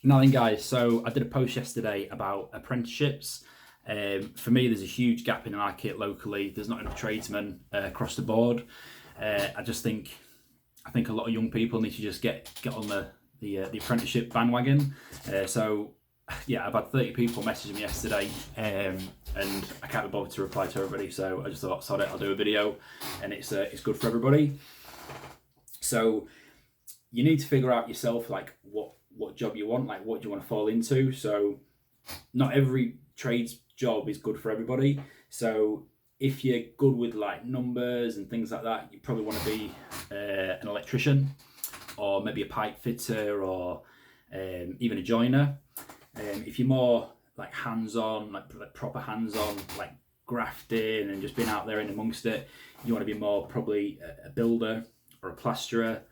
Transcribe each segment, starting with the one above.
Now then, guys, so I did a post yesterday about apprenticeships. For me, there's a huge gap in the market locally. There's not enough tradesmen across the board. I think a lot of young people need to just get on the apprenticeship bandwagon. I've had 30 people message me yesterday, and I can't be bothered to reply to everybody. So I just thought, sod it, I'll do a video, and it's good for everybody. So you need to figure out yourself, like what job you want, like what do you want to fall into. So not every trades job is good for everybody. So if you're good with like numbers and things like that, you probably want to be an electrician, or maybe a pipe fitter, or even a joiner. If you're more like hands-on, like proper hands-on, like grafting and just being out there in amongst it, you want to be more probably a builder or a plasterer,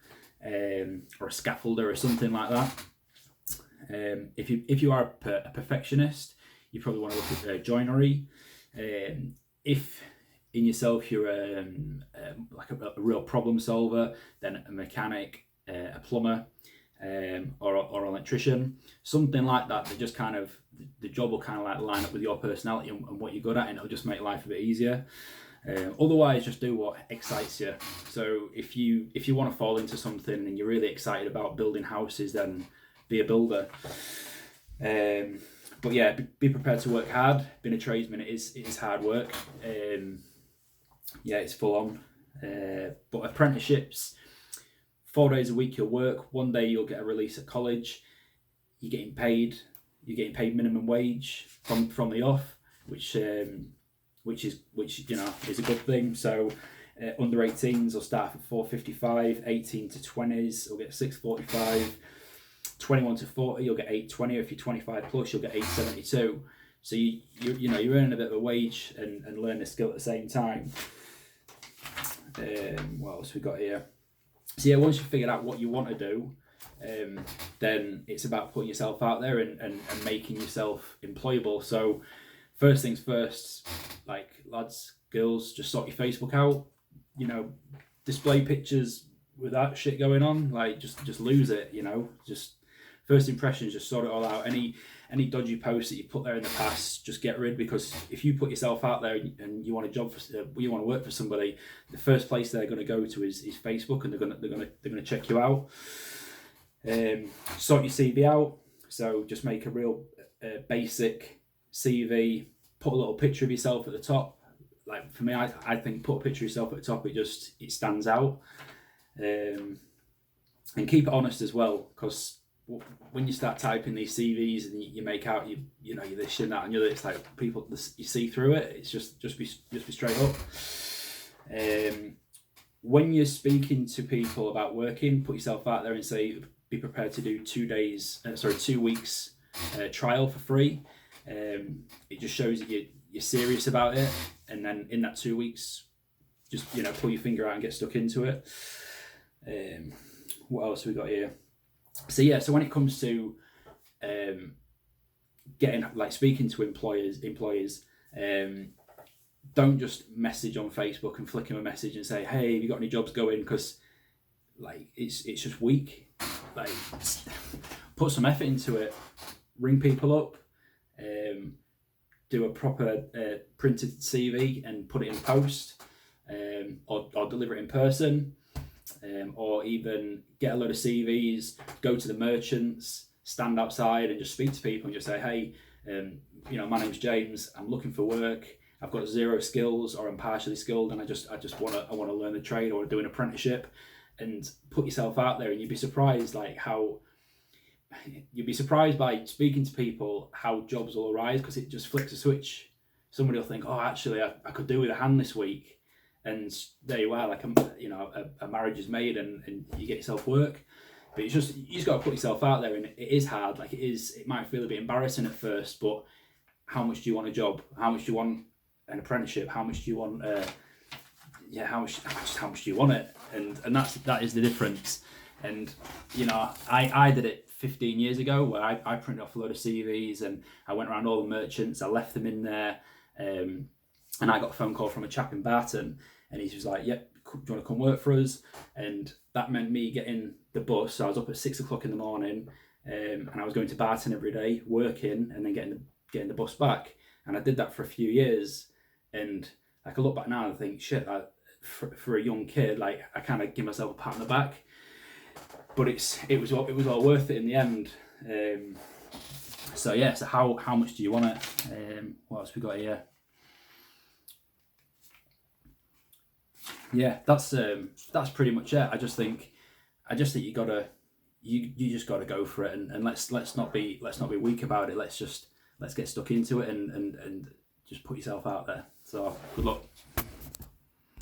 or a scaffolder or something like that. If you are a perfectionist, you probably want to look at joinery. If in yourself you're like a real problem solver, then a mechanic, a plumber, or an electrician, something like that. They just kind of, the job will kind of like line up with your personality and what you're good at, and it'll just make life a bit easier. Otherwise, just do what excites you. So if you want to fall into something and you're really excited about building houses, then be a builder. But yeah, be prepared to work hard. Being a tradesman, it is hard work. It's full on. But apprenticeships, 4 days a week you'll work. One day you'll get a release at college. You're getting paid minimum wage from the off, which is a good thing. So under 18s will start at 4.55, 18 to 20s will get 6.45, 21 to 40 you'll get 8.20, or if you're 25 plus you'll get 8.72. So you're earning a bit of a wage and learning a skill at the same time. What else we got here? So yeah, once you've figured out what you want to do, then it's about putting yourself out there and making yourself employable. So first things first, like lads, girls, just sort your Facebook out. Display pictures with that shit going on. Like just lose it. Just first impressions, just sort it all out. Any dodgy posts that you put there in the past, just get rid. Because if you put yourself out there and you want a job you want to work for somebody, the first place they're going to go to is Facebook, and they're gonna check you out. Sort your CV out. So just make a real basic CV. Put a little picture of yourself at the top. Like for me, I think put a picture of yourself at the top. It stands out. And keep it honest as well, because when you start typing these CVs and you make out you're this and that and you're, it's like people, you see through it. It's just be straight up. When you're speaking to people about working, put yourself out there and say, be prepared to do 2 weeks trial for free. It just shows that you're serious about it, and then in that 2 weeks, just pull your finger out and get stuck into it. What else have we got here? So when it comes to speaking to employers, don't just message on Facebook and flick them a message and say, hey, have you got any jobs going? Because it's just weak. Put some effort into it. Ring people up. Do a proper printed CV and put it in post, or deliver it in person, or even get a load of CVs, go to the merchants, stand outside and just speak to people and just say, hey, my name's James, I'm looking for work, I've got 0 skills, or I'm partially skilled, and I want to learn the trade or do an apprenticeship. And put yourself out there, and you'd be surprised by speaking to people how jobs will arise, because it just flicks a switch. Somebody will think, oh, actually I could do with a hand this week, and there you are, like a marriage is made, and you get yourself work. But you just got to put yourself out there, and it is hard. It might feel a bit embarrassing at first, but how much do you want a job? How much do you want an apprenticeship? How much do you want how much do you want it? And that is the difference. And I did it 15 years ago, where I printed off a load of CVs and I went around all the merchants, I left them in there, and I got a phone call from a chap in Barton, and he was like, yep, do you want to come work for us? And that meant me getting the bus. So I was up at 6 o'clock in the morning, and I was going to Barton every day, working, and then getting the bus back. And I did that for a few years, and like I look back now and I think, shit, for a young kid, like I kind of give myself a pat on the back. But it was all worth it in the end. So yeah, so how much do you want it? What else we got here? Yeah, that's pretty much it. I just think you gotta you just gotta go for it, and let's not be weak about it. Let's get stuck into it and just put yourself out there. So good luck.